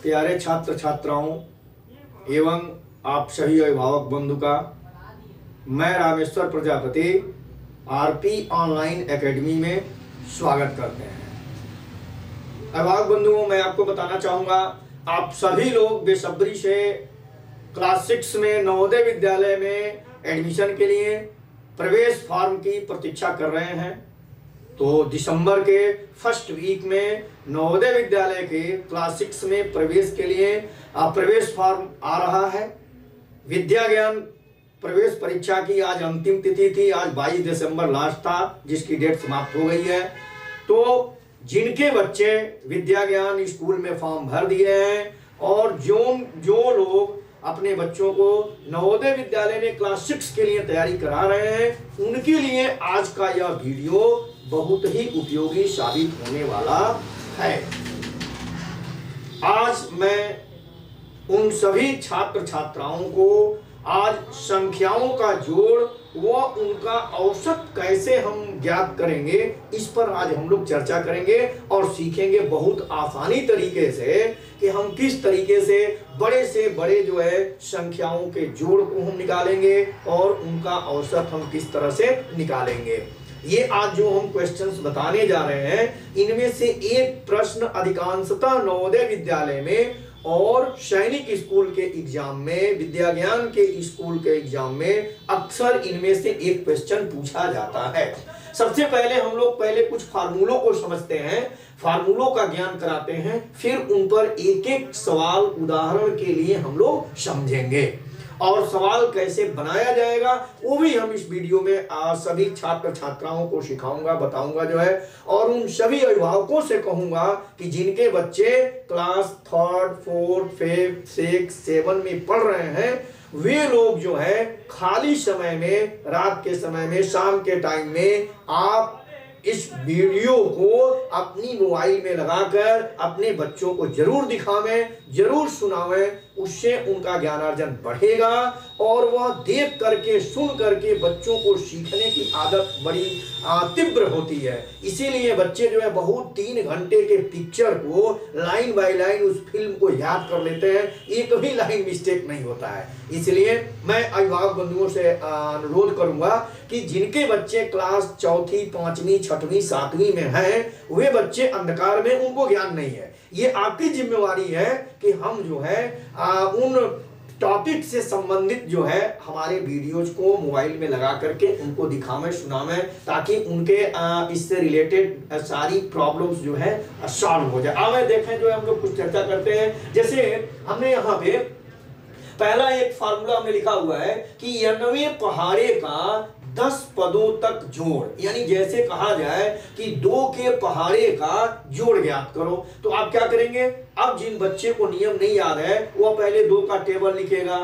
प्यारे छात्र छात्राओं एवं आप सभी अभिभावक बंधु का मैं Rameshwar Prajapati RP online academy में स्वागत करते हैं। अभिभावक बंधुओं, मैं आपको बताना चाहूँगा, आप सभी लोग बेसब्री से क्लास 6 में नवोदय विद्यालय में एडमिशन के लिए प्रवेश फॉर्म की प्रतीक्षा कर रहे हैं। तो दिसंबर के फर्स्ट वीक में नवोदय विद्यालय के क्लास 6 में प्रवेश के लिए प्रवेश फॉर्म आ रहा है। विद्या ज्ञान प्रवेश परीक्षा की आज अंतिम तिथि थी। आज 22 दिसंबर लास्ट था, जिसकी डेट समाप्त हो गई है। तो जिनके बच्चे विद्या ज्ञान स्कूल में फॉर्म भर दिए हैं और जो लोग अपने बच्चों को नवोदय विद्यालय में क्लास 6 के लिए तैयारी करा रहे हैं, उनके लिए आज का यह वीडियो बहुत ही उपयोगी साबित होने वाला है। आज मैं उन सभी छात्र छात्राओं को आज संख्याओं का जोड़ व उनका औसत कैसे हम ज्ञात करेंगे, इस पर आज हम लोग चर्चा करेंगे और सीखेंगे बहुत आसानी तरीके से कि हम किस तरीके से बड़े जो है संख्याओं के जोड़ को हम निकालेंगे और उनका औसत हम किस तरह से निकालेंगे। ये आज जो हम क्वेश्चंस बताने जा रहे हैं, इनमें से एक प्रश्न अधिकांशतः नवोदय विद्यालय में और सैनिक स्कूल के एग्जाम में, विद्या ज्ञान के स्कूल के एग्जाम में अक्सर इनमें से एक क्वेश्चन पूछा जाता है। सबसे पहले हम लोग कुछ फार्मूलों को समझते हैं, फार्मूलों का ज्ञान कराते हैं, फिर उन पर एक एक सवाल उदाहरण के लिए हम लोग समझेंगे और सवाल कैसे बनाया जाएगा वो भी हम इस वीडियो में सभी छात्र छात्राओं को सिखाऊंगा, बताऊंगा जो है। और उन सभी अभिभावकों से कहूंगा कि जिनके बच्चे class 3rd 4th 5th 6th 7 में पढ़ रहे हैं, वे लोग जो है खाली समय में, रात के समय में, शाम के टाइम में आप इस वीडियो को अपनी मोबाइल में लगाकर अपने बच्चों को जरूर दिखावें, जरूर सुनावें। उससे उनका ज्ञानार्जन बढ़ेगा और वह देख करके, सुन करके बच्चों को सीखने की आदत बड़ी तीव्र होती है। इसीलिए बच्चे जो है बहुत 3 घंटे के पिक्चर को लाइन बाय लाइन उस फिल्म को याद कर लेते हैं, एक भी लाइन मिस्टेक नहीं होता है। इसलिए मैं अभिभावक बंधुओं से अनुरोध करूंगा कि जिनके बच्चे क्लास 4th 5वीं 6वीं 7वीं में हैं, वे बच्चे अंधकार में, उनको ज्ञान नहीं है। ये आपकी जिम्मेवारी है कि हम जो है उन टॉपिक से संबंधित जो है हमारे वीडियोज को मोबाइल में लगा करके उनको दिखावें, सुनावें, ताकि उनके इससे रिलेटेड सारी प्रॉब्लम्स जो है सॉल्व हो जाए। अब देखें जो है हम लोग कुछ चर्चा करते हैं। जैसे हमने यहाँ पे पहला एक फार्मूला हमने लिखा हुआ है कि 90 पहाड़े का 10 पदों तक जोड़, यानी जैसे कहा जाए कि 2 के पहाड़े का जोड़ ज्ञात करो। तो आप क्या करेंगे, अब जिन बच्चे को नियम नहीं याद है वो पहले 2 का टेबल लिखेगा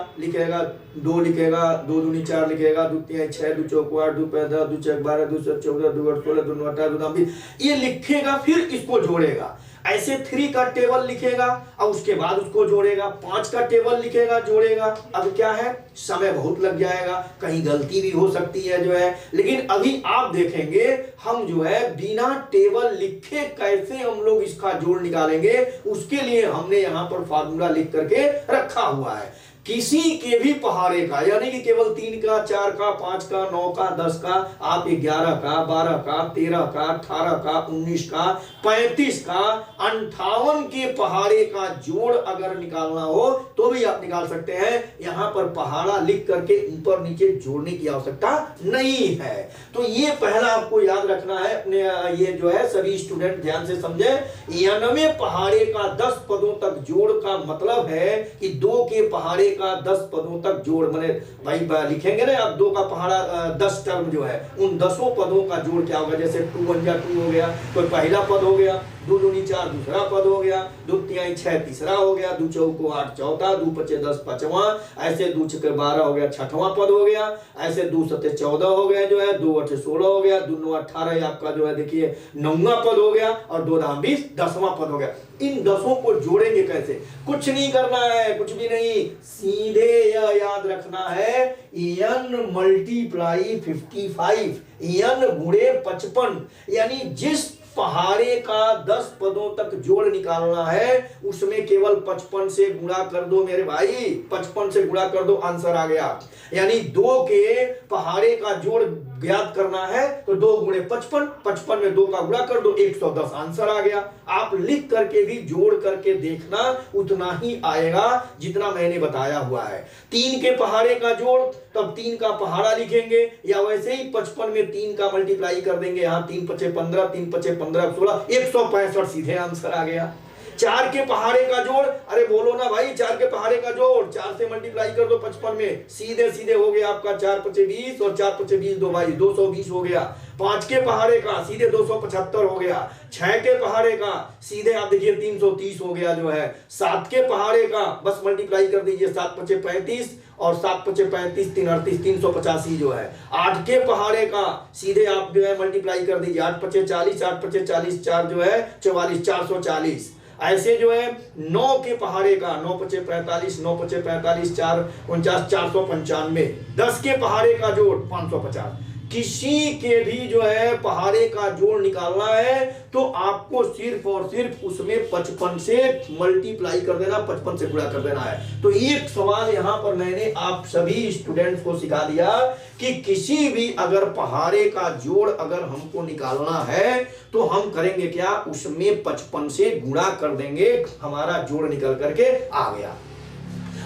2 लिखेगा, 2 दूनी 4 लिखेगा, 2 3 6, 2 चौक 8, 2 5 10, 2 6 12, 2 7 14, 2 8 16, 2 9 18, 2 9 20, ये लिखेगा, फिर इसको जोड़ेगा। ऐसे 3 का टेबल लिखेगा और उसके बाद उसको जोड़ेगा। 5 का टेबल लिखेगा, जोड़ेगा। अब क्या है, समय बहुत लग जाएगा, कहीं गलती भी हो सकती है जो है। लेकिन अभी आप देखेंगे हम जो है बिना टेबल लिखे कैसे हम लोग इसका जोड़ निकालेंगे, उसके लिए हमने यहां पर फार्मूला लिख करके रखा हुआ है। किसी के भी पहाड़े का, यानी कि केवल 3 का 4 का 5 का 9 का 10 का, आप 11 का 12 का 13 का 18 का 19 का 35 का 58 के पहाड़े का जोड़ अगर निकालना हो तो भी आप निकाल सकते हैं। यहां पर पहाड़ा लिख करके ऊपर नीचे जोड़ने की आवश्यकता नहीं है। तो ये पहला आपको याद रखना है। अपने ये जो है सभी स्टूडेंट ध्यान से समझे, 90 पहाड़े का 10 पदों तक जोड़ का मतलब है कि 2 के पहाड़े का 10 पदों तक जोड़, माने भाई लिखेंगे ना आप 2 का पहाड़ा 10 टर्म जो है, उन 10 पदों का जोड़ क्या होगा। जैसे 2 1 जा 2 हो गया, तो पहला पद हो गया, 2 दूनी 4 दूसरा पद हो गया, 2 3 6 तीसरा हो गया, 2 चौको 8 चौथा, 2 5 10 पांचवा, ऐसे 2 6 12 हो गया, छठवां पद हो गया, ऐसे 2 7 14 हो गया जो है, 2 8 16 हो गया, 2 9 18 आपका जो है देखिए 9वां पद हो गया और 2 9 20 10वां पद हो गया। इन 10 को जोड़ेंगे कैसे, कुछ नहीं करना है, कुछ भी नहीं, सीधे यह याद रखना है n मल्टीप्लाई 55, n गुणे 55, यानी जिस पहाड़े का 10 पदों तक जोड़ निकालना है, उसमें केवल 55 से गुणा कर दो मेरे भाई, 55 से गुणा कर दो, आंसर आ गया। यानी 2 के पहाड़े का जोड़ ज्ञात करना है तो 2 गुणे 55, 55 में 2 का गुणा कर दो, 110, आंसर आ गया। आप लिख करके भी जोड़ करके देखना, उतना ही आएगा जितना मैंने बताया हुआ है। 3 के पहाड़े का जोड़, तब 3 का पहाड़ा लिखेंगे, या वैसे ही 55 में 3 का मल्टीप्लाई कर देंगे, यहाँ 3 पचे 15, 3 पचे 15, 16, 165, सीधे आंसर आ गया। 4 के पहाड़े का जोड़, अरे बोलो ना भाई, 4 के पहाड़े का जोड़ 4 से मल्टीप्लाई कर दो 55 में, सीधे सीधे हो गया आपका 4 पचे 20 और 4 पचे 20 दो भाई 220 हो गया। 5 के पहाड़े का सीधे 275 हो गया। 6 के पहाड़े का सीधे आप देखिए 330 हो गया जो है। 7 के पहाड़े का बस मल्टीप्लाई कर दीजिए, 7 पचे 35 और 7 पचे 35, 3 38, 385 जो है। 8 के पहाड़े का सीधे आप जो है मल्टीप्लाई कर दीजिए, 8 पचे 40, 8 पचे 40, 4 जो है 44, 440। ऐसे जो है 9 के पहाड़े का 9 पचे 45, 9 पचे 45, 4 49, 495। 10 के पहाड़े का जोड़ 550। किसी के भी जो है पहाड़े का जोड़ निकालना है तो आपको सिर्फ और सिर्फ उसमें 55 से मल्टीप्लाई कर देना, 55 से गुणा कर देना है। तो एक सवाल यहां पर मैंने आप सभी स्टूडेंट्स को सिखा दिया कि किसी भी अगर पहाड़े का जोड़ अगर हमको निकालना है तो हम करेंगे क्या, उसमें 55 से गुणा कर देंगे, हमारा जोड़ निकल करके आ गया।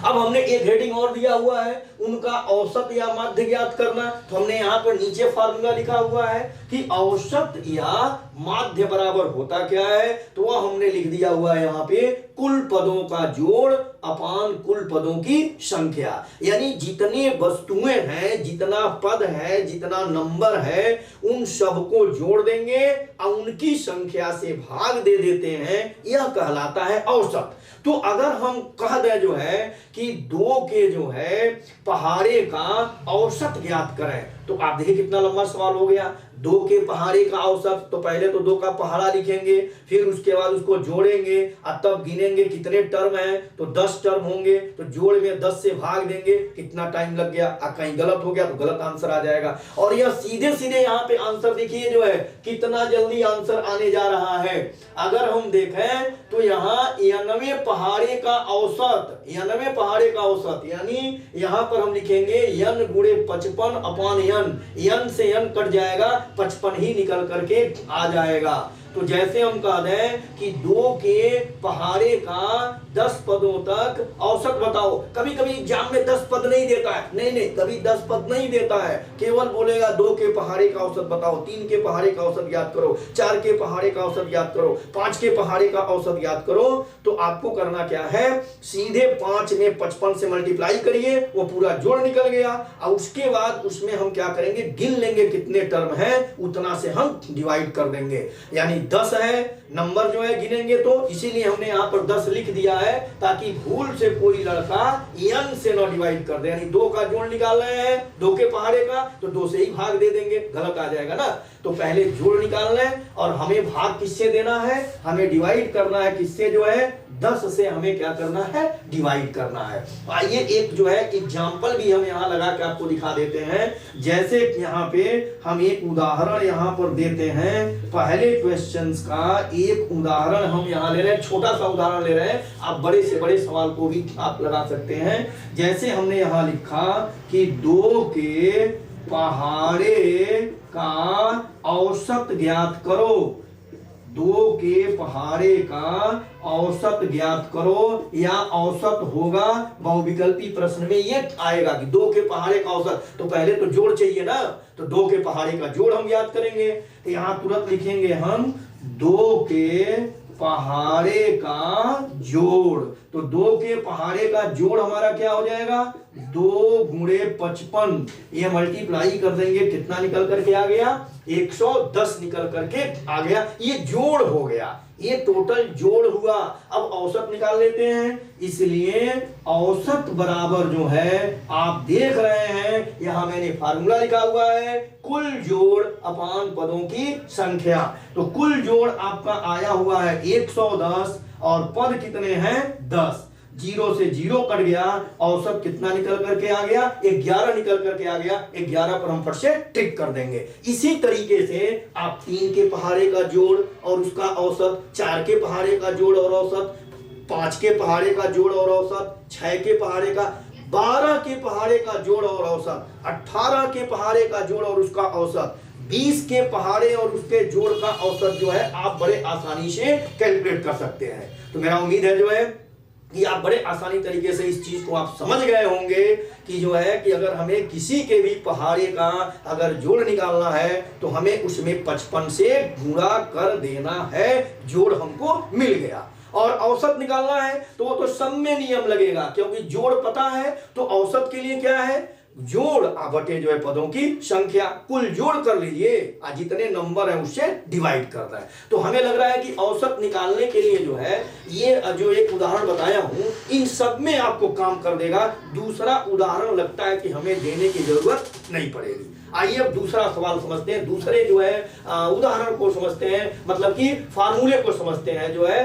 अब हमने एक हेडिंग और दिया हुआ है, उनका औसत या माध्य ज्ञात करना। तो हमने यहाँ पर नीचे फार्मूला लिखा हुआ है कि औसत या माध्य बराबर होता क्या है, तो वह हमने लिख दिया हुआ है यहाँ पे, कुल पदों का जोड़ अपान कुल पदों की संख्या। यानी जितने वस्तुएं हैं, जितना पद है, जितना नंबर है, उन सबको जोड़ देंगे और उनकी संख्या से भाग दे देते हैं, यह कहलाता है औसत। तो अगर हम कह दें जो है कि 2 के जो है पहाड़े का औसत ज्ञात करें, तो आप देखिए कितना लंबा सवाल हो गया। 2 के पहाड़े का औसत, तो पहले तो 2 का पहाड़ा लिखेंगे, फिर उसके बाद उसको जोड़ेंगे और तब गिनेंगे कितने टर्म हैं, तो 10 टर्म होंगे, तो जोड़ में 10 से भाग देंगे, कितना टाइम लग गया, कहीं गलत हो गया तो गलत आंसर आ जाएगा। और यह सीधे सीधे यहाँ पे आंसर देखिए जो है कितना जल्दी आंसर आने जा रहा है। अगर हम देखें तो यहाँ 91 पहाड़े का औसत, 91 पहाड़े का औसत, यानी यहाँ पर हम लिखेंगे n गुणे 55 अपान n से n कट जाएगा, 55 ही निकल करके आ जाएगा। तो जैसे हम कह दें कि 2 के पहाड़े का 10 पदों तक औसत बताओ। कभी कभी एग्जाम में 10 पद नहीं देता है, नहीं कभी 10 पद नहीं देता है, केवल बोलेगा 2 के पहाड़े का औसत बताओ, 3 के पहाड़े का औसत ज्ञात करो, 4 के पहाड़े का औसत ज्ञात करो, 5 के पहाड़े का औसत ज्ञात करो। तो आपको करना क्या है, सीधे 5 में 55 से मल्टीप्लाई करिए, वो पूरा जोड़ निकल गया। और उसके बाद उसमें हम क्या करेंगे, गिन लेंगे कितने टर्म है, उतना से हम डिवाइड कर देंगे। यानी 10 है नंबर जो है गिनेंगे, तो इसीलिए हमने यहाँ पर 10 लिख दिया है ताकि भूल से कोई लड़का n से न डिवाइड कर दे। यानी 2 का जोड़ निकाल रहे हैं 2 के पहाड़े का, तो 2 से ही भाग दे देंगे, गलत आ जाएगा ना। तो पहले जोड़ निकाल लें और हमें भाग किससे देना है, हमें डिवाइड करना है किससे, जो है 10 से हमें क्या करना है, डिवाइड करना है। आइए एक जो है एग्जाम्पल भी हम यहाँ लगा के आपको दिखा देते हैं। जैसे यहाँ पे हम एक उदाहरण यहाँ पर देते हैं, पहले क्वेश्चंस का एक उदाहरण हम यहाँ ले रहे हैं, छोटा सा उदाहरण ले रहे हैं, आप बड़े से बड़े सवाल को भी आप लगा सकते हैं। जैसे हमने यहाँ लिखा कि 2 के पहाड़े का औसत ज्ञात करो, 2 के पहाड़े का औसत ज्ञात करो, या औसत होगा बहुविकल्पी प्रश्न में ये आएगा कि 2 के पहाड़े का औसत, तो पहले तो जोड़ चाहिए ना, तो 2 के पहाड़े का जोड़ हम ज्ञात करेंगे। तो यहाँ तुरंत लिखेंगे हम 2 के पहाड़े का जोड़, तो 2 के पहाड़े का जोड़ हमारा क्या हो जाएगा, 2 गुणे 55, ये मल्टीप्लाई कर देंगे, कितना निकल करके आ गया, 110 निकल करके आ गया। ये जोड़ हो गया, ये टोटल जोड़ हुआ। अब औसत निकाल लेते हैं, इसलिए औसत बराबर जो है आप देख रहे हैं यहां मैंने फार्मूला लिखा हुआ है, कुल जोड़ अपान पदों की संख्या। तो कुल जोड़ आपका आया हुआ है 110 और पद कितने हैं 10। जीरो से जीरो कट गया, औसत कितना निकल करके आ गया? 11 निकल करके आ गया। 11 पर हम फट से टिक कर देंगे। इसी तरीके से आप 3 के पहाड़े का जोड़ और उसका औसत, 4 के पहाड़े का जोड़ और औसत, 5 के पहाड़े का जोड़ और औसत, 6 के पहाड़े का, 12 के पहाड़े का जोड़ और औसत, 18 के पहाड़े का जोड़ और उसका औसत, 20 के पहाड़े और उसके जोड़ का औसत जो है आप बड़े आसानी से कैलकुलेट कर सकते हैं। तो मेरा उम्मीद है जो है कि आप बड़े आसानी तरीके से इस चीज को आप समझ गए होंगे कि जो है कि अगर हमें किसी के भी पहाड़े का अगर जोड़ निकालना है तो हमें उसमें 55 से गुणा कर देना है, जोड़ हमको मिल गया। और औसत निकालना है तो वो तो सब में नियम लगेगा, क्योंकि जोड़ पता है तो औसत के लिए क्या है? जोड़ बटे जो है पदों की संख्या, कुल जोड़ कर लीजिए, जितने नंबर है उससे डिवाइड करता है। तो हमें लग रहा है कि औसत निकालने के लिए जो है ये जो एक उदाहरण बताया हूं इन सब में आपको काम कर देगा। दूसरा उदाहरण लगता है कि हमें देने की जरूरत नहीं पड़ेगी। आइए अब दूसरा सवाल समझते हैं, दूसरे जो है उदाहरण को समझते हैं, मतलब कि फार्मूले को समझते हैं। जो है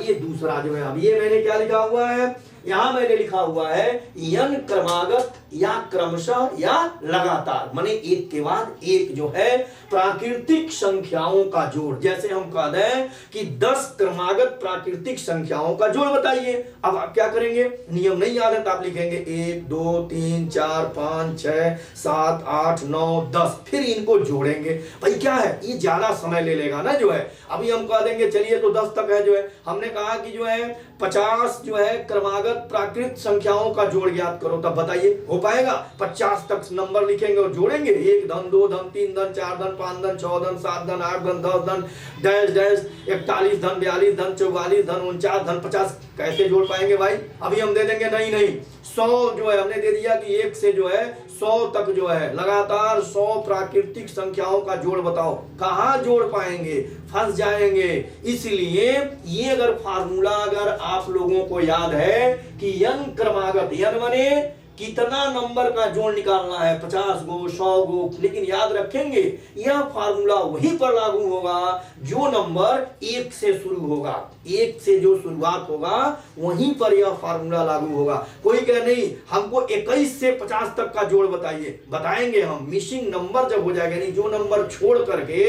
ये दूसरा जो है, अब ये मैंने क्या लिखा हुआ है, यहां मैंने लिखा हुआ है n क्रमागत या क्रमशः या लगातार, माने एक के बाद एक जो है प्राकृतिक संख्याओं का जोड़। जैसे हम कह दें कि 10 क्रमागत प्राकृतिक संख्याओं का जोड़ बताइए। अब आप क्या करेंगे? नियम नहीं याद है तो आप लिखेंगे 1 2 3 4 5 6 7 8 9 10, फिर इनको जोड़ेंगे। भाई क्या है, ये ज्यादा समय ले लेगा ना जो है। अभी हम कह देंगे चलिए तो 10 तक है जो है, हमने कहा कि जो है 50 जो है क्रमागत प्राकृत संख्याओं का जोड़ ज्ञात करो, तब बताइए हो पाएगा? 50 तक नंबर लिखेंगे और जोड़ेंगे, 1 धन 2 धन 3 धन 4 धन 5 धन 6 धन 7 धन 8 धन 10 धन डैश डैश 41 धन 42 धन 44 धन 49 धन 50, कैसे जोड़ पाएंगे भाई? अभी हम दे देंगे नहीं 100 जो है हमने दे दिया कि 1 से जो है 100 तक जो है लगातार 100 प्राकृतिक संख्याओं का जोड़ बताओ, कहां जोड़ पाएंगे? फंस जाएंगे। इसलिए ये अगर फार्मूला अगर आप लोगों को याद है कि n क्रमागत, n माने कितना नंबर का जोड़ निकालना है, 50 गो 100 गो, लेकिन याद रखेंगे यह फार्मूला वहीं पर लागू होगा जो नंबर 1 से शुरू होगा। 1 से जो शुरुआत होगा वहीं पर यह फार्मूला लागू होगा। कोई कहे नहीं हमको 21 से 50 तक का जोड़ बताइए, बताएंगे हम। मिसिंग नंबर जब हो जाएगा, नहीं जो नंबर छोड़ करके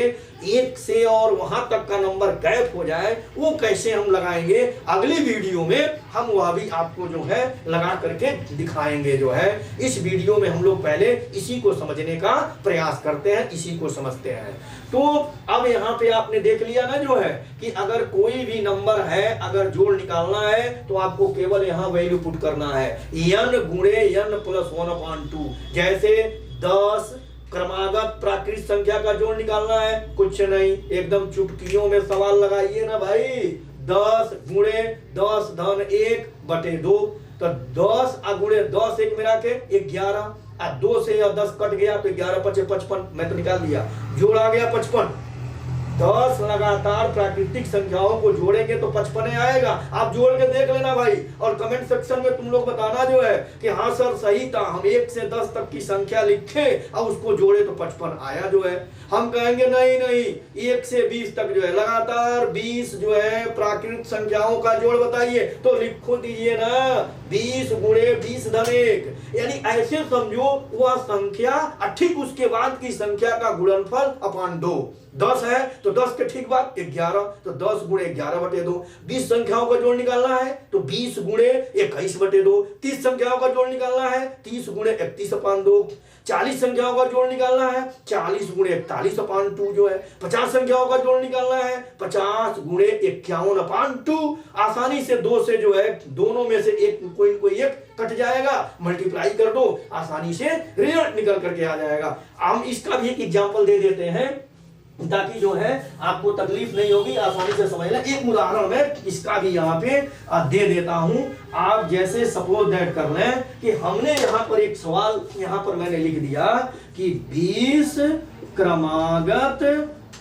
1 से और वहां तक का नंबर गैप हो जाए वो कैसे हम लगाएंगे, अगली वीडियो में हम वह भी आपको जो है लगा करके दिखाएंगे। जो है इस वीडियो में हम लोग पहले इसी को समझने का प्रयास करते हैं, इसी को समझते हैं। तो अब यहाँ पे आपने देख लिया ना जो है कि अगर कोई भी नंबर है अगर जोड़ निकालना है तो आपको केवल यहाँ वैल्यू पुट करना है, n गुणे n प्लस 1/2। जैसे 10 क्रमागत प्राकृत संख्या का जोड़ निकालना है, कुछ नहीं, एकदम चुटकियों में सवाल लगाइए ना भाई। 10 गुणे 10 धन 1 बटे 2, तो 10 गुणे 10 1 मिला के 11, 2 से 10 कट गया तो 11 5 55, मैं तो निकाल दिया, जोड़ आ गया 55। 10 लगातार प्राकृतिक संख्याओं को जोड़ेंगे तो 55 आएगा। आप जोड़ के देख लेना भाई, और कमेंट सेक्शन में तुम लोग बताना जो है कि हाँ सर सही था, हम 1 से 10 तक की संख्या लिखे और उसको जोड़े तो 55 आया जो है। हम कहेंगे नहीं 1 से 20 तक जो है लगातार 20 जो है प्राकृतिक संख्याओं का जोड़ बताइए, तो लिखो दीजिए ना 20 गुणे 20 धन 1, यानी ऐसे समझो वह संख्या ठीक उसके बाद की संख्या का गुणनफल अपॉन 2। 10 है तो 10 के ठीक बाद 11, तो 10 गुणे 11 बटे 2। 20 संख्याओं का जोड़ निकालना है तो 20 गुणे 21 बटे 2। 30 संख्याओं का जोड़ निकालना है 30 गुणे 31/2। 40 संख्याओं का जोड़ निकालना है 40 गुणे 41/2 जो है। 50 संख्याओं का जोड़ निकालना है 50 गुणे 51/2। आसानी से 2 से जो है दोनों में से एक कोई एक कट जाएगा, मल्टीप्लाई कर दो, आसानी से रिजल्ट निकल करके आ जाएगा। हम इसका भी एक एग्जांपल दे देते हैं ताकि जो है आपको तकलीफ नहीं होगी, आसानी से समझ लें। एक उदाहरण में इसका भी यहाँ पे दे देता हूं। आप जैसे सपोज दैट कर लें कि हमने यहाँ पर एक सवाल यहाँ पर मैंने लिख दिया कि 20 क्रमागत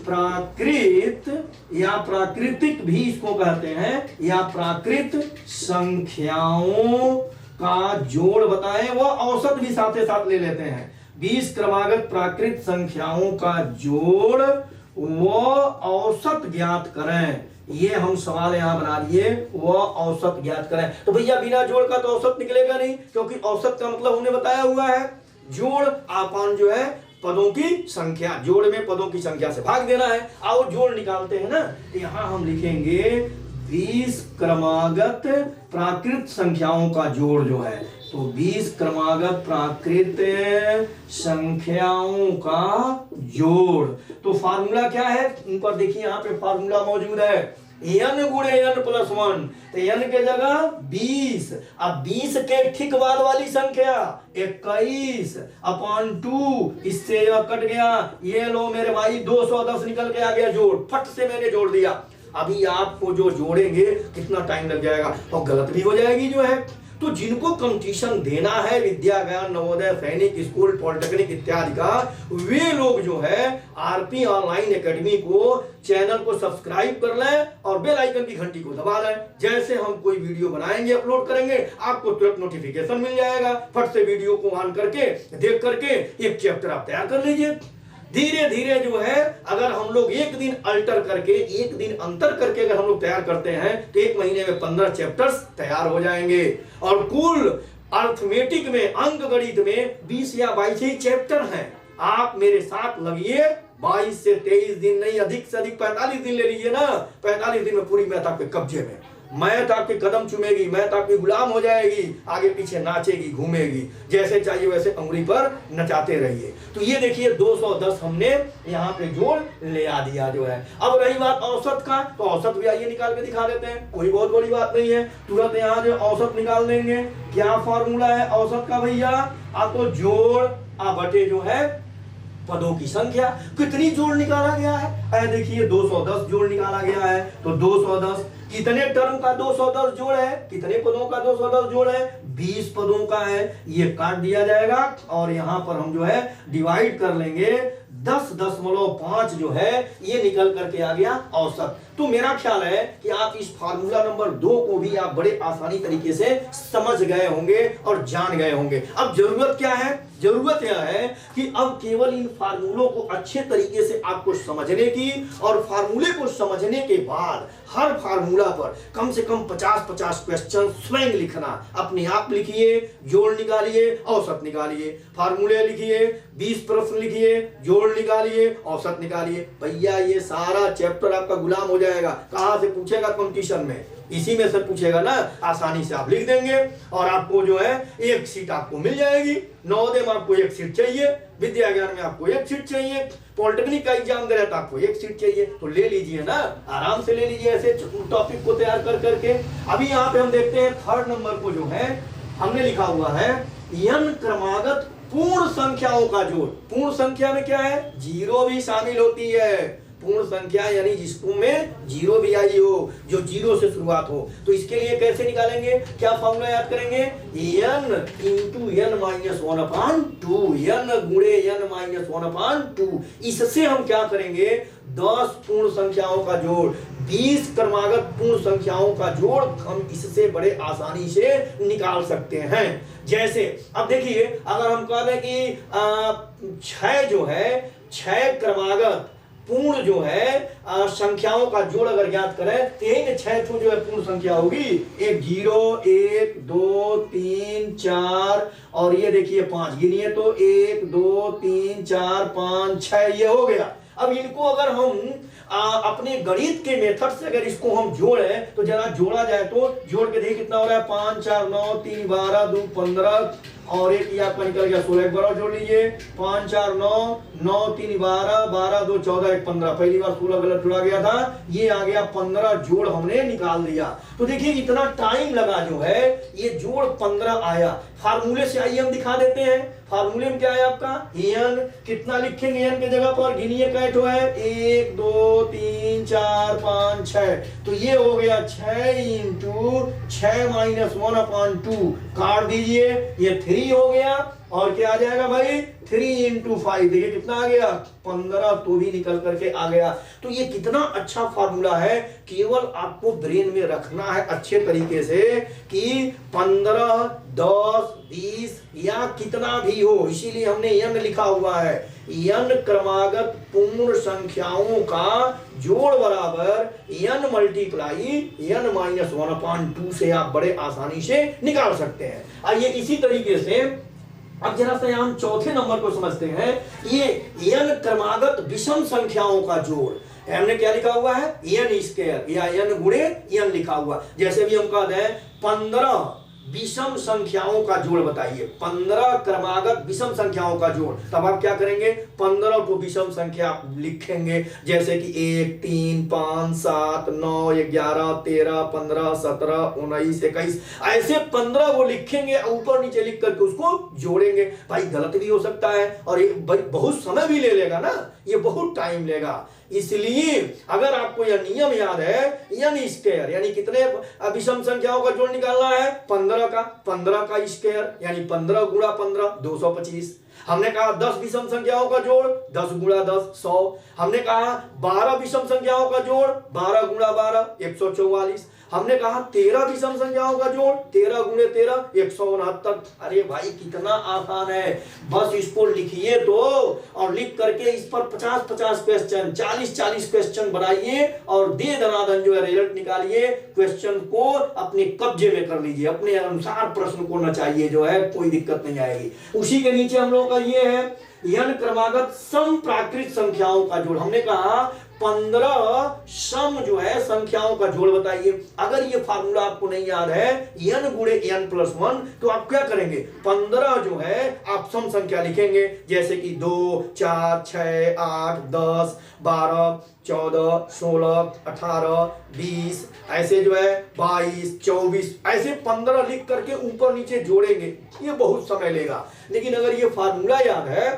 प्राकृत या प्राकृतिक भी इसको कहते हैं या प्राकृत संख्याओं का जोड़ बताएं, वह औसत भी साथ ले लेते हैं। 20 क्रमागत प्राकृत संख्याओं का जोड़ वो औसत ज्ञात करें। ये हम सवाल यहाँ बना दिए, वह औसत ज्ञात करें। तो भैया बिना जोड़ का तो औसत निकलेगा नहीं, क्योंकि औसत का मतलब हमने बताया हुआ है जोड़ आपान जो है पदों की संख्या, जोड़ में पदों की संख्या से भाग देना है। आओ जोड़ निकालते हैं ना। तो यहाँ हम लिखेंगे 20 क्रमागत प्राकृत संख्याओं का जोड़ जो है, तो 20 क्रमागत प्राकृत संख्याओं का जोड़। तो फार्मूला क्या है ऊपर देखिए, यहाँ पे फार्मूला मौजूद है n गुणे n प्लस 1। तो n के जगह 20, अब 20 के ठीक बाद वाली संख्या 21 अपॉन 2, इससे यह कट गया, ये लो मेरे भाई 210 निकल के आ गया जोड़, फट से मैंने जोड़ दिया। अभी आपको जो जोड़ेंगे कितना टाइम लग जाएगा और गलत भी हो जाएगी जो है। तो जिनको कंपटीशन देना है विद्या ज्ञान नवोदय सैनिक स्कूल पॉलिटेक्निक इत्यादि का, वे लोग जो है आरपी ऑनलाइन एकेडमी को चैनल को सब्सक्राइब कर लें और बेल आइकन की घंटी को दबा लें। जैसे हम कोई वीडियो बनाएंगे अपलोड करेंगे आपको तुरंत नोटिफिकेशन मिल जाएगा। फट से वीडियो को ऑन करके देख करके एक चैप्टर आप तैयार कर लीजिए। धीरे धीरे जो है अगर हम लोग एक दिन अल्टर करके, एक दिन अंतर करके अगर हम लोग तैयार करते हैं तो 1 महीने में 15 चैप्टर्स तैयार हो जाएंगे। और कुल अर्थमेटिक में, अंक गणित में 20 या 22 ही चैप्टर हैं। आप मेरे साथ लगिए, 22 से 23 दिन नहीं, अधिक से अधिक 45 दिन ले लीजिए ना। 45 दिन में पूरी मैथ आपके कब्जे में, मैथ आपके कदम चूमेगी, मैथ आपकी गुलाम हो जाएगी, आगे पीछे नाचेगी घूमेगी, जैसे चाहिए वैसे अंगुली पर नचाते रहिए। तो ये देखिए 210 हमने यहाँ पे जोड़ ले आ दिया जो है। अब रही बात औसत का, तो औसत भी आइए निकाल के दिखा देते हैं, कोई बहुत बड़ी बात नहीं है। तुरंत यहाँ जो औसत निकाल देंगे। क्या फॉर्मूला है औसत का भैया? आपको जोड़ बटे जो है पदों की संख्या। कितनी जोड़ निकाला गया है? देखिए 210 जोड़ निकाला गया है। तो 210 कितने टर्म का 210 जोड़ है, कितने पदों का 210 जोड़ है? 20 पदों का है। ये काट दिया जाएगा और यहां पर हम जो है डिवाइड कर लेंगे। 10.5 जो है ये निकल करके आ गया औसत। तो मेरा ख्याल है कि आप इस फार्मूला नंबर 2 को भी आप बड़े आसानी तरीके से समझ गए होंगे और जान गए होंगे। अब जरूरत क्या है? जरूरत यह है कि अब केवल इन फार्मूलों को अच्छे तरीके से आपको समझने की, और फार्मूले को समझने के बाद हर फार्मूला पर कम से कम 50-50 क्वेश्चन स्वयं लिखना। अपने आप लिखिए, जोड़ निकालिए, औसत निकालिए, फार्मूले लिखिए, 20 प्रश्न लिखिए, जोड़ निकालिए, औसत निकालिए। भैया ये सारा चैप्टर आपका गुलाम हो जाएगा। कहां से पूछेगा? कंपटीशन में इसी में से पूछेगा ना। आसानी से आप लिख देंगे और आपको जो है एक सीट आपको मिल जाएगी। नवोदय में आपको एक सीट चाहिए, विद्या ज्ञान में आपको एक सीट चाहिए, पॉलिटेक्निक का एग्जाम दे रहे तो आपको एक सीट चाहिए। तो ले लीजिए ना, आराम से ले लीजिए ऐसे टॉपिक को तैयार कर करके। अभी यहाँ पे हम देखते हैं थर्ड नंबर को जो है हमने लिखा हुआ है n क्रमागत पूर्ण संख्याओं का जोड़। पूर्ण संख्या में क्या है? जीरो भी शामिल होती है। पूर्ण संख्या यानी जिसको में जीरो भी आई हो, जो जीरो से शुरुआत हो। तो इसके लिए कैसे निकालेंगे? क्या फॉर्मूला याद करेंगे? n into n minus 1/2, n गुणे n माइनस 1/2। इससे हम क्या करेंगे? 10 पूर्ण संख्याओं का जोड़, 20 क्रमागत पूर्ण संख्याओं का जोड़ हम इससे बड़े आसानी से निकाल सकते हैं। जैसे अब देखिए, अगर हम कह दें कि 6 जो है, 6 क्रमागत पूर्ण जो है संख्याओं का जोड़ अगर ज्ञात करें तो यही 6 जो है पूर्ण संख्या होगी। एक 0, 1, 2, 3, 4 और ये देखिए 5 गिनिए तो 1, 2, 3, 4, 5, 6 ये हो गया। अब इनको अगर हम अपने गणित के मेथड से अगर इसको हम जोड़ें तो जरा जोड़ा जाए तो जोड़ के देखिए कितना हो रहा है। 5, 4, 9, 3, 12, 2, 15 और एक ये आपका निकल गया 16। एक बार और जोड़ लीजिए, 5, 4, 9, 9, 3, 12, 12, 2, 14, 1, 15। पहली बार 16 गलत जुड़ा गया था, ये आ गया 15 जोड़ हमने निकाल दिया। तो देखिए इतना टाइम लगा जो है, ये जोड़ 15 आया। फार्मूले से आइए हम दिखा देते हैं। फार्मूले में क्या है आपका? n कितना लिखेंगे? n के जगह पर गिनिए कैट है 1, 2, 3, 4, 5, 6। तो ये हो गया 6 इंटू 6 माइनस 1/2। काट दीजिए, ये 3 हो गया और क्या आ जाएगा भाई 3 इंटू 5, देखिए कितना आ गया 15, तो भी निकल करके आ गया। तो ये कितना अच्छा फार्मूला है, केवल आपको ब्रेन में रखना है अच्छे तरीके से कि 15, 10, 20 या कितना भी हो, इसीलिए हमने n लिखा हुआ है। n क्रमागत पूर्ण संख्याओं का जोड़ बराबर n मल्टीप्लाई n माइनस 1/2 से आप बड़े आसानी से निकाल सकते हैं। आइए इसी तरीके से अब जरा से हम चौथे नंबर को समझते हैं। ये n क्रमागत विषम संख्याओं का जोड़, हमने क्या लिखा हुआ है n स्क्वायर या n गुणे n लिखा हुआ। जैसे भी हम कहते हैं 15 विषम संख्याओं का जोड़ बताइए, 15 क्रमागत विषम संख्याओं का जोड़, तब आप क्या करेंगे 15 को विषम संख्या लिखेंगे, जैसे कि 1, 3, 5, 7, 9, 11, 13, 15, 17, 19, 21, ऐसे 15 को लिखेंगे, ऊपर नीचे लिख करके उसको जोड़ेंगे। भाई गलत भी हो सकता है और बहुत समय भी ले लेगा ना, ये बहुत टाइम लेगा। इसलिए अगर आपको यह नियम याद है n स्क्वायर यानी कितने विषम संख्याओं का जोड़ निकालना है 15 का स्क्वायर यानी 15 गुणा 15 225। हमने कहा 10 विषम संख्याओं का जोड़ 10 गुणा 10 100। हमने कहा 12 विषम संख्याओं का जोड़ 12 गुणा 12 144। हमने कहा 13 विषम संख्याओं का जोड़ 13 गुणे 13 169। अरे भाई कितना आसान है, बस इसको लिखिए तो, और लिख करके इस पर 50-50 क्वेश्चन 40-40 क्वेश्चन बनाइए और दे दनादन जो है रिजल्ट निकालिए। क्वेश्चन को अपने कब्जे में कर लीजिए, अपने अनुसार प्रश्न को नचाइए, जो है कोई दिक्कत नहीं आएगी। उसी के नीचे हम लोगों का ये है n क्रमागत सम प्राकृत संख्याओं का जोड़। हमने कहा 15 सम जो है संख्याओं का जोड़ बताइए। अगर ये फार्मूला आपको नहीं याद है n गुणे n प्लस 1, तो आप क्या करेंगे 15 जो है आप सम संख्या लिखेंगे, जैसे कि 2, 4, 6, 8, 10, 12, 14, 16, 18, 20, ऐसे जो है 22, 24, ऐसे 15 लिख करके ऊपर नीचे जोड़ेंगे। ये बहुत समय लेगा, लेकिन अगर ये फार्मूला याद है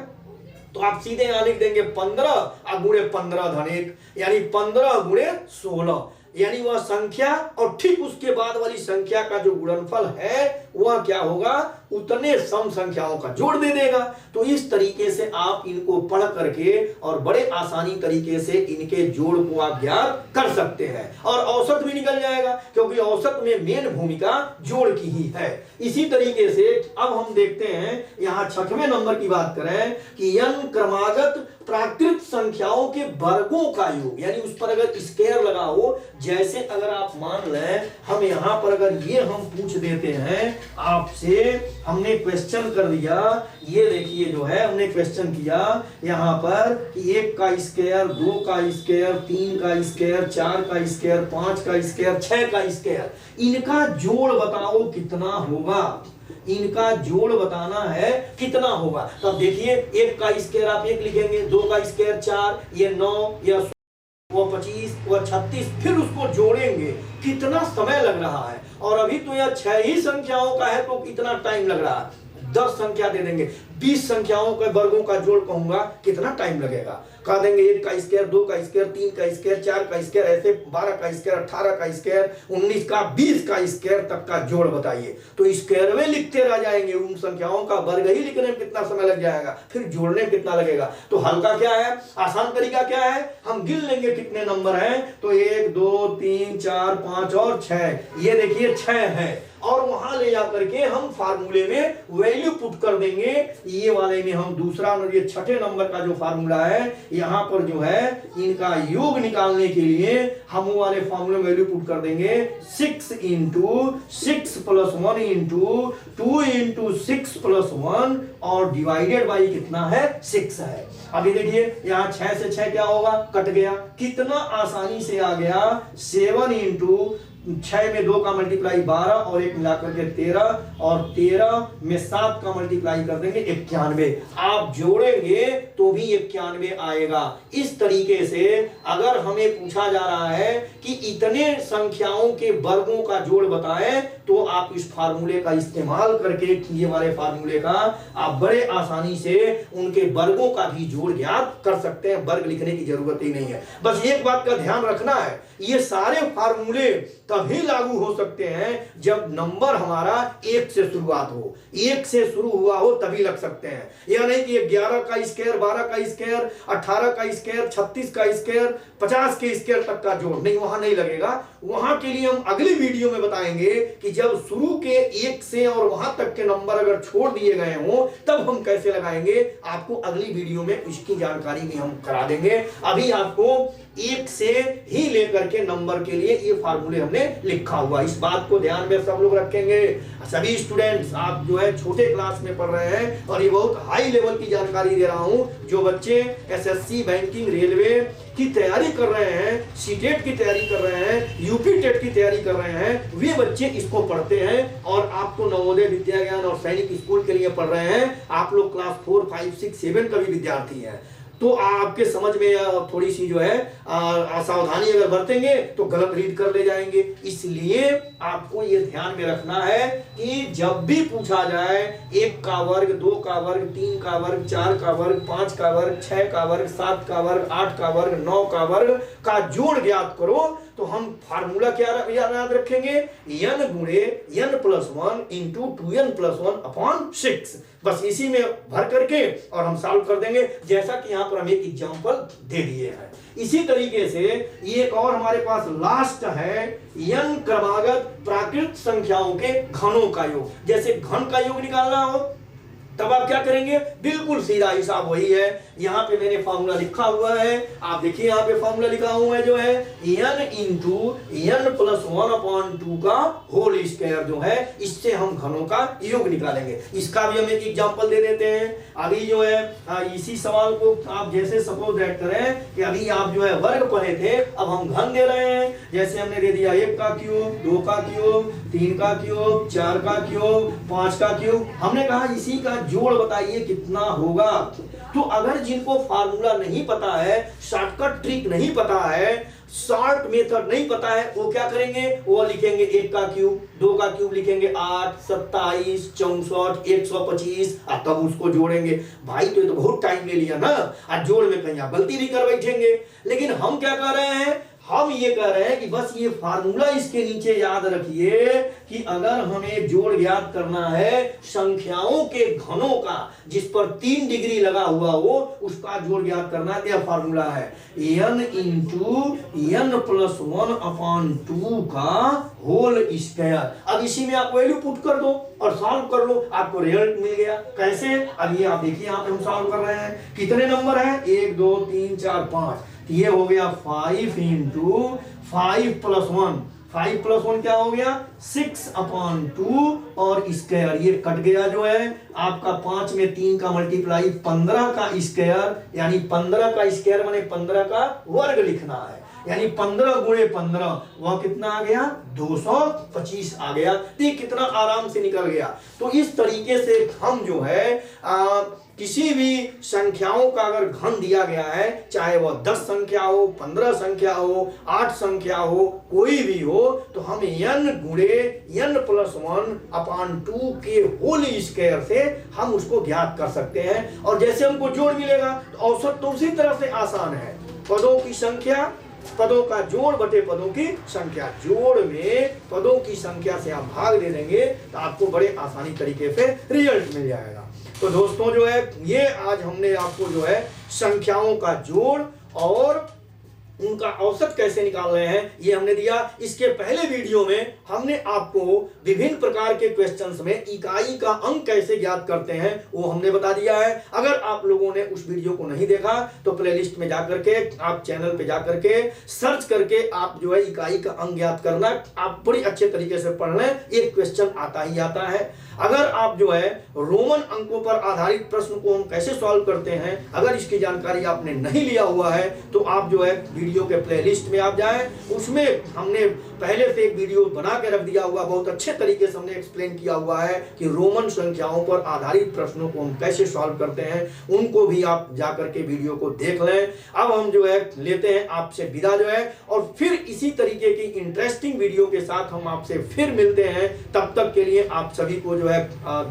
तो आप सीधे यहां लिख देंगे 15 गुणे 15 धन 1 यानी 15 गुणे 16, यानी वह संख्या और ठीक उसके बाद वाली संख्या का जो गुणनफल है वह क्या होगा, उतने सम संख्याओं का जोड़ दे देगा। तो इस तरीके से आप इनको पढ़ करके और बड़े आसानी तरीके से इनके जोड़ को आप ज्ञात कर सकते हैं और औसत भी निकल जाएगा, क्योंकि औसत में मेन भूमिका जोड़ की ही है। इसी तरीके से अब हम देखते हैं यहां 6वें नंबर की बात करें कि n क्रमागत प्राकृत संख्याओं के वर्गों का योग, यानी उस पर अगर स्क्वायर लगा हो, जैसे अगर आप मान लें हम यहां पर अगर ये हम पूछ देते हैं आपसे, हमने क्वेश्चन कर दिया, ये देखिए जो है हमने क्वेश्चन किया यहां पर 1 का स्क्वायर, 2 का स्क्वायर, 3 का स्क्वायर, 4 का स्क्वायर, 5 का स्क्वायर, 6 का स्क्वायर, इनका जोड़ बताओ कितना होगा, इनका जोड़ बताना है कितना होगा। तो अब देखिए 1 का स्क्वायर आप 1 लिखेंगे, 2 का स्क्वायर 4, ये 9, या वो 25, वो 36, फिर उसको जोड़ेंगे, कितना समय लग रहा है। और अभी तो यह 6 ही संख्याओं का है तो कितना टाइम लग रहा है। 10 संख्या दे देंगे, 20 संख्याओं के वर्गों का जोड़ कहूंगा कितना टाइम लगेगा। कह देंगे 1 का स्क्वायर, 2 का स्क्वायर, 3 का स्क्वायर, 4 का स्क्वायर, ऐसे 12 का स्क्वायर, 18 का स्क्वायर, 19 का, 20 का स्क्वायर तक का जोड़ बताइए। तो स्क्वायर में लिखते रह जाएंगे, उन संख्याओं का वर्ग ही लिखने में कितना समय लग जाएगा, फिर जोड़ने में कितना लगेगा। तो हल का क्या है, आसान तरीका क्या है, हम गिन लेंगे कितने नंबर हैं। तो 1, 2, 3, 4, 5 और 6, ये देखिए 6 है, और वहां ले जाकर के हम फार्मूले में वैल्यू पुट कर देंगे। ये वाले में हम दूसरा, ये 6ठे नंबर का जो फार्मूला है, यहाँ पर जो है इनका योग निकालने के लिए हम वो वाले फार्मूले में वैल्यू पुट कर देंगे 6 into 6 plus 1 into 2 into 6 plus 1 और डिवाइडेड बाई कितना है 6 है। अभी देखिए यहाँ 6 से 6 क्या होगा, कट गया, कितना आसानी से आ गया 7 इंटू 6 में 2 का मल्टीप्लाई 12 और 1 मिलाकर के 13 और 13 में 7 का मल्टीप्लाई कर देंगे 91। आप जोड़ेंगे तो भी 91 आएगा। इस तरीके से अगर हमें पूछा जा रहा है कि इतने संख्याओं के वर्गों का जोड़ बताएं तो आप इस फार्मूले का इस्तेमाल करके, ये वाले फार्मूले का आप बड़े आसानी से उनके वर्गों का भी जोड़ ज्ञात कर सकते हैं। वर्ग लिखने की जरूरत ही नहीं है। बस एक बात का ध्यान रखना है, ये सारे फार्मूले तभी लागू हो सकते हैं जब नंबर हमारा 1 से शुरुआत हो, 1 से शुरू हुआ हो तभी लग सकते हैं। यह नहीं कि 11 का स्क्वायर, 12 का स्क्वायर, 18 का स्क्वायर, 36 का स्क्वायर, 50 के स्क्वायर तक का जोड़ नहीं, वहां नहीं लगेगा। वहां के लिए हम अगली वीडियो में बताएंगे कि जब शुरू के 1 से और वहां तक के नंबर अगर छोड़ दिए गए हों तब हम कैसे लगाएंगे, आपको अगली वीडियो में इसकी जानकारी भी हम करा देंगे। अभी आपको 1 से ही लेकर के नंबर के लिए ये फार्मूले हमने लिखा हुआ, इस बात को ध्यान में सब लोग रखेंगे। सभी स्टूडेंट्स, आप जो है छोटे क्लास में पढ़ रहे हैं और ये बहुत हाई लेवल की जानकारी दे रहा हूं। जो बच्चे एसएससी, बैंकिंग, रेलवे की तैयारी कर रहे हैं, सीटेट की तैयारी कर रहे हैं, यूपी टेट की तैयारी कर रहे हैं, वे बच्चे इसको पढ़ते हैं। और आपको नवोदय विद्या ज्ञान और सैनिक स्कूल के लिए पढ़ रहे हैं, आप लोग क्लास 4, 5, 6, 7 का भी विद्यार्थी हैं, तो आपके समझ में थोड़ी सी जो है असावधानी अगर बरतेंगे तो गलत रीड कर ले जाएंगे। इसलिए आपको ये ध्यान में रखना है कि जब भी पूछा जाए 1 का वर्ग, 2 का वर्ग, 3 का वर्ग, 4 का वर्ग, 5 का वर्ग, 6 का वर्ग, 7 का वर्ग, 8 का वर्ग, 9 का वर्ग का जोड़ ज्ञात करो, तो हम फार्मूला क्या याद रखेंगे, n गुणे n plus 1 into 2n plus 1 upon 6। बस इसी में भर करके और हम सॉल्व कर देंगे, जैसा कि यहाँ पर हम एक एग्जांपल दे दिए हैं। इसी तरीके से एक और हमारे पास लास्ट है n क्रमागत प्राकृत संख्याओं के घनों का योग। जैसे घन का योग निकालना हो तब आप क्या करेंगे, बिल्कुल सीधा हिसाब वही है। यहाँ पे मैंने फॉर्मूला लिखा हुआ है, आप देखिए यहाँ पे फॉर्मूला लिखा हुआ है जो है n into n plus 1 upon 2 का होल स्क्वायर जो है, इससे हम घनों का योग निकालेंगे। इसका भी हम एक एग्जांपल दे देते हैं। अभी जो है इसी सवाल को आप जैसे सपोज दैट करें कि अभी आप जो है वर्ग पढ़े थे, अब हम घन दे रहे हैं। जैसे हमने दे दिया 1 का क्यूब, 2 का क्यूब, 3 का क्यूब, 4 का क्यूब, 5 का क्यूब। हमने कहा इसी का जोड़ बताइए कितना होगा। तो अगर जिनको फार्मूला नहीं पता है, शॉर्टकट ट्रिक नहीं पता है, शॉर्ट मेथड नहीं पता है, वो क्या करेंगे, वो लिखेंगे 1 का क्यूब, 2 का क्यूब लिखेंगे 8, 27, 64, 125, तब उसको जोड़ेंगे। भाई तो ये तो बहुत टाइम ले लिया ना, आज जोड़ में कहीं आप गलती भी कर बैठेंगे। लेकिन हम क्या कर रहे हैं, हम ये कह रहे हैं कि बस ये फार्मूला इसके नीचे याद रखिए कि अगर हमें जोड़ ज्ञात करना है संख्याओं के घनों का जिस पर 3 डिग्री लगा हुआ हो, उसका जोड़ ज्ञात करना है। यह फार्मूला है n into n plus 1 upon 2 का होल स्क्वायर। अब इसी में आप वैल्यू पुट कर दो और सॉल्व कर लो, आपको रिजल्ट मिल गया। कैसे, अब ये आप देखिए यहाँ पे हम सॉल्व कर रहे हैं। कितने नंबर है, 1, 2, 3, 4, 5। ये हो गया 5 इंटू 5 प्लस 1, 5 प्लस 1 क्या हो गया, 6 अपॉन 2 और स्क्वायर, ये कट गया जो है आपका 5 में 3 का मल्टीप्लाई 15 का स्क्वायर, यानी 15 का स्क्वायर माने 15 का वर्ग लिखना है, यानी 15 गुणे 15 वह कितना आ गया, 225 आ गया। तो कितना आराम से निकल गया। तो इस तरीके से हम जो है किसी भी संख्याओं का अगर घन दिया गया है, चाहे वह 10 संख्या हो, 15 संख्या हो, 8 संख्या हो, कोई भी हो, तो हम n गुणे n प्लस 1 अपॉन 2 के होल स्क्वायर से हम उसको ज्ञात कर सकते हैं। और जैसे हमको जोड़ मिलेगा तो औसत तो उसी तरह से आसान है, पदों की संख्या, पदों का जोड़ बटे पदों की संख्या। जोड़ में पदों की संख्या से आप भाग दे देंगे तो आपको बड़े आसानी तरीके से रिजल्ट मिल जाएगा। तो दोस्तों जो है ये आज हमने आपको जो है संख्याओं का जोड़ और उनका औसत कैसे निकाल रहे हैं ये हमने दिया। इसके पहले वीडियो में हमने आपको विभिन्न प्रकार के क्वेश्चंस में इकाई का अंक कैसे ज्ञात करते हैं वो हमने बता दिया है। अगर आप लोगों ने उस वीडियो को नहीं देखा तो प्लेलिस्ट में जाकर के आप चैनल पे जाकर के सर्च करके आप जो है इकाई का अंक ज्ञात करना आप बड़ी अच्छे तरीके से पढ़ लें, एक क्वेश्चन आता ही आता है। अगर आप जो है रोमन अंकों पर आधारित प्रश्न को हम कैसे सॉल्व करते हैं, अगर इसकी जानकारी आपने नहीं लिया हुआ है तो आप जो है वीडियो के प्लेलिस्ट में आप जाएं, उसमें हमने पहले से एक वीडियो बना के रख दिया हुआ, बहुत अच्छे तरीके से हमने एक्सप्लेन किया हुआ है कि रोमन संख्याओं पर आधारित प्रश्नों को हम कैसे सॉल्व करते हैं, उनको भी आप जाकर के वीडियो को देख लें। अब हम जो है लेते हैं आपसे विदा जो है, और फिर इसी तरीके की इंटरेस्टिंग वीडियो के साथ हम आपसे फिर मिलते हैं। तब तक के लिए आप सभी को जो है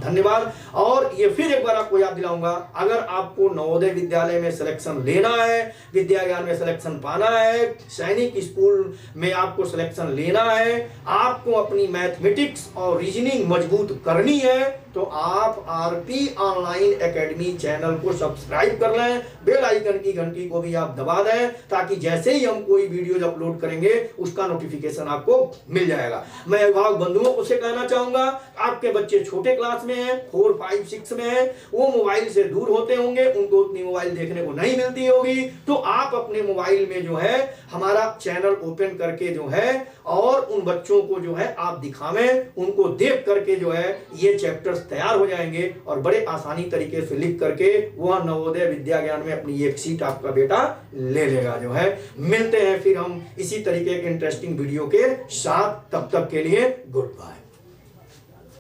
धन्यवाद। और ये फिर एक बार आपको याद दिलाऊंगा, अगर आपको नवोदय विद्यालय में सिलेक्शन लेना है, विद्या ज्ञान में सिलेक्शन पाना है, सैनिक स्कूल में आपको सिलेक्शन लेना है, आपको अपनी मैथमेटिक्स और रीजनिंग मजबूत करनी है, तो आप आरपी ऑनलाइन एकेडमी चैनल को सब्सक्राइब कर लें, बेल आइकन की घंटी को भी आप दबा दें, ताकि जैसे ही हम कोई वीडियो अपलोड करेंगे उसका नोटिफिकेशन आपको मिल जाएगा। मैं अभिभावक बंधुओं को से कहना चाहूंगा, आपके बच्चे छोटे क्लास में हैं, 4, 5, 6 में हैं, वो मोबाइल से दूर होते होंगे, उनको उतनी मोबाइल देखने को नहीं मिलती होगी, तो आप अपने मोबाइल में जो है हमारा चैनल ओपन करके जो है और उन बच्चों को जो है आप दिखावें, उनको देख करके जो है ये चैप्टर्स तैयार हो जाएंगे और बड़े आसानी तरीके से लिख करके वह नवोदय विद्या ज्ञान में अपनी एक सीट आपका बेटा ले लेगा जो है। मिलते हैं फिर हम इसी तरीके के इंटरेस्टिंग वीडियो के साथ, तब तक के लिए गुड बाय।